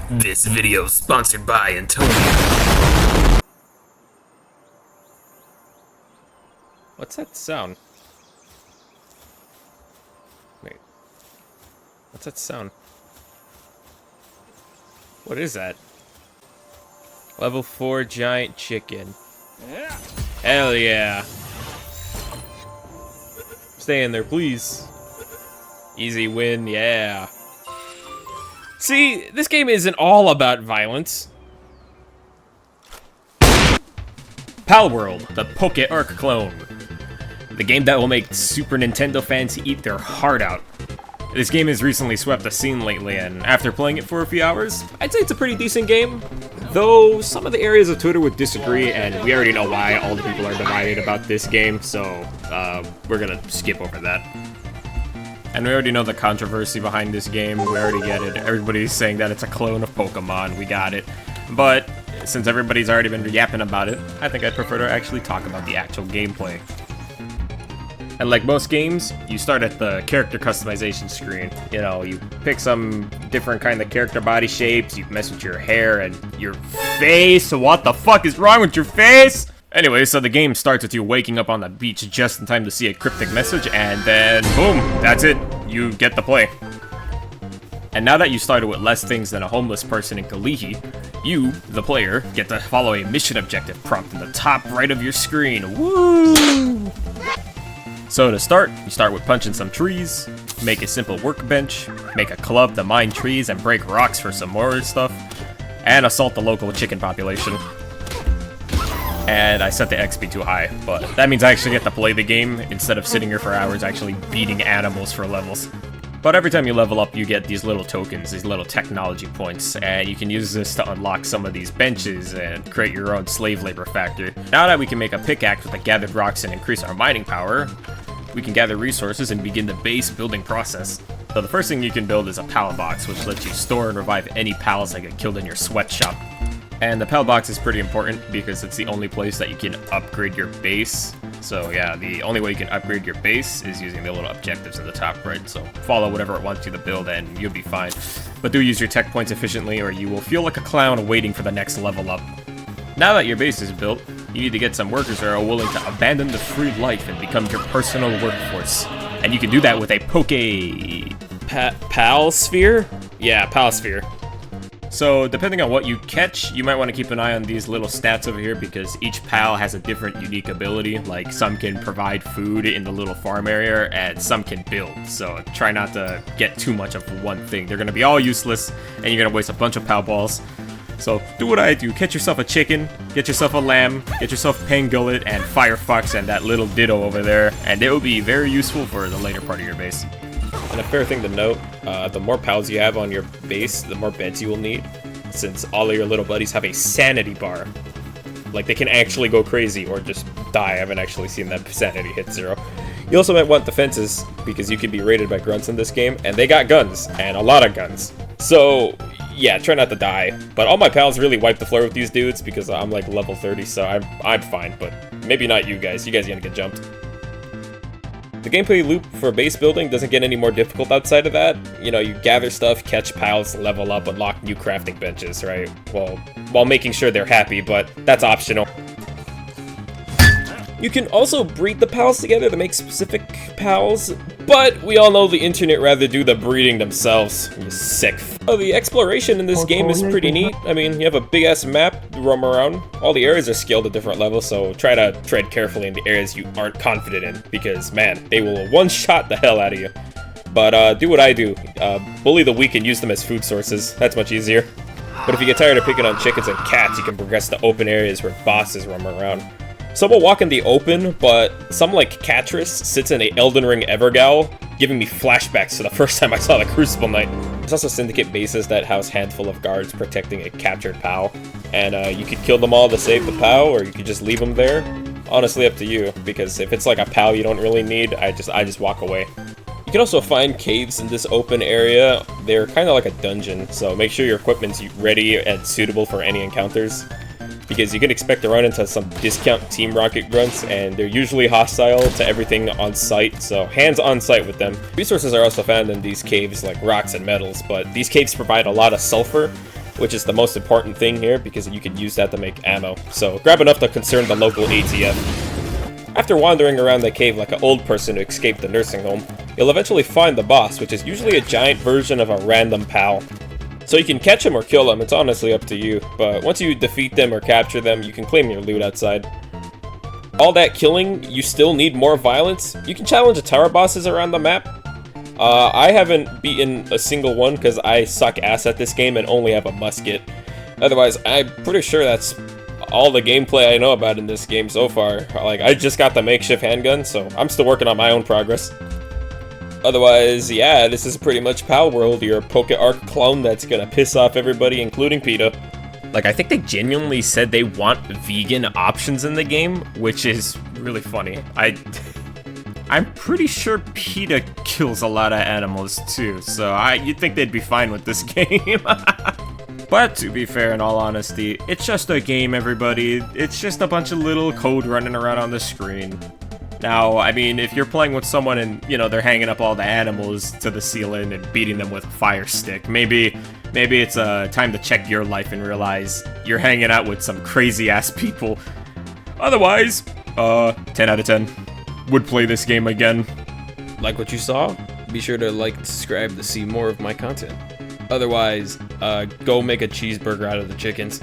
This video is sponsored by Antonio. What's that sound? Wait. What's that sound? What is that? Level 4 giant chicken. Hell yeah. Stay in there, please. Easy win, yeah. See, this game isn't all about violence. Palworld, the PokeARK clone. The game that will make Super Nintendo fans eat their heart out. This game has recently swept the scene lately, and after playing it for a few hours, I'd say it's a pretty decent game. Though, some of the areas of Twitter would disagree, and we already know why all the people are divided about this game, so we're gonna skip over that. And we already know the controversy behind this game, we already get it. Everybody's saying that it's a clone of Pokemon, we got it. But, since everybody's already been yapping about it, I think I'd prefer to actually talk about the actual gameplay. And like most games, you start at the character customization screen. You know, you pick some different kind of character body shapes, you mess with your hair and your face. What the fuck is wrong with your face? Anyway, so the game starts with you waking up on the beach just in time to see a cryptic message, and then boom, that's it. You get to play. And now that you started with less things than a homeless person in Kalihi, you, the player, get to follow a mission objective prompt in the top right of your screen. Woo! So to start, you start with punching some trees, make a simple workbench, make a club to mine trees and break rocks for some more stuff, and assault the local chicken population. And I set the XP too high, but that means I actually get to play the game instead of sitting here for hours actually beating animals for levels. But every time you level up, you get these little tokens, these little technology points, and you can use this to unlock some of these benches and create your own slave labor factory. Now that we can make a pickaxe with the gathered rocks and increase our mining power, we can gather resources and begin the base building process. So the first thing you can build is a pal box, which lets you store and revive any pals that get killed in your sweatshop. And the pal box is pretty important because it's the only place that you can upgrade your base. So yeah, the only way you can upgrade your base is using the little objectives in the top right. So follow whatever it wants you to build and you'll be fine. But do use your tech points efficiently or you will feel like a clown waiting for the next level up. Now that your base is built, you need to get some workers that are willing to abandon the free life and become your personal workforce. And you can do that with a Palsphere? Yeah, Palsphere. So, depending on what you catch, you might want to keep an eye on these little stats over here because each pal has a different unique ability. Like, some can provide food in the little farm area, and some can build. So, try not to get too much of one thing. They're going to be all useless, and you're going to waste a bunch of pal balls. So, do what I do. Catch yourself a chicken, get yourself a lamb, get yourself Pangullet and Firefox and that little Ditto over there, and it will be very useful for the later part of your base. And a fair thing to note, the more pals you have on your base, the more beds you will need, since all of your little buddies have a sanity bar. Like, they can actually go crazy or just die. I haven't actually seen that sanity hit 0. You also might want defenses, because you can be raided by grunts in this game, and they got guns, and a lot of guns. So, yeah, try not to die. But all my pals really wipe the floor with these dudes, because I'm like level 30, so I'm fine, but maybe not you guys. You guys are gonna get jumped. The gameplay loop for base building doesn't get any more difficult outside of that. You know, you gather stuff, catch pals, level up, unlock new crafting benches, right? Well, while making sure they're happy, but that's optional. You can also breed the pals together to make specific pals, but we all know the internet rather do the breeding themselves. You sick. Oh, the exploration in this game is pretty neat. I mean, you have a big-ass map to roam around. All the areas are scaled at different levels, so try to tread carefully in the areas you aren't confident in, because, man, they will one-shot the hell out of you. But do what I do. Bully the weak and use them as food sources. That's much easier. But if you get tired of picking on chickens and cats, you can progress to open areas where bosses roam around. Some will walk in the open, but some like Catris sits in a Elden Ring Evergaol, giving me flashbacks to the first time I saw the Crucible Knight. There's also Syndicate bases that house handful of guards protecting a captured POW, and you could kill them all to save the POW, or you could just leave them there. Honestly, up to you, because if it's like a POW you don't really need, I just walk away. You can also find caves in this open area. They're kind of like a dungeon, so make sure your equipment's ready and suitable for any encounters, because you can expect to run into some discount Team Rocket grunts, and they're usually hostile to everything on site, so hands on site with them. Resources are also found in these caves, like rocks and metals, but these caves provide a lot of sulfur, which is the most important thing here because you can use that to make ammo. So grab enough to concern the local ATF. After wandering around the cave like an old person who escaped the nursing home, you'll eventually find the boss, which is usually a giant version of a random pal. So you can catch him or kill him, it's honestly up to you, but once you defeat them or capture them, you can claim your loot outside. All that killing, you still need more violence. You can challenge the tower bosses around the map. I haven't beaten a single one because I suck ass at this game and only have a musket. Otherwise, I'm pretty sure that's all the gameplay I know about in this game so far. Like, I just got the makeshift handgun, so I'm still working on my own progress. Otherwise, yeah, this is pretty much Palworld, your PokeARK clone that's gonna piss off everybody, including PETA. Like, I think they genuinely said they want vegan options in the game, which is really funny. I'm pretty sure PETA kills a lot of animals too, so you'd think they'd be fine with this game. But to be fair, in all honesty, it's just a game, everybody. It's just a bunch of little code running around on the screen. Now, I mean, if you're playing with someone and, you know, they're hanging up all the animals to the ceiling and beating them with a fire stick, maybe it's time to check your life and realize you're hanging out with some crazy-ass people. Otherwise, 10 out of 10. Would play this game again. Like what you saw? Be sure to like and subscribe to see more of my content. Otherwise, go make a cheeseburger out of the chickens.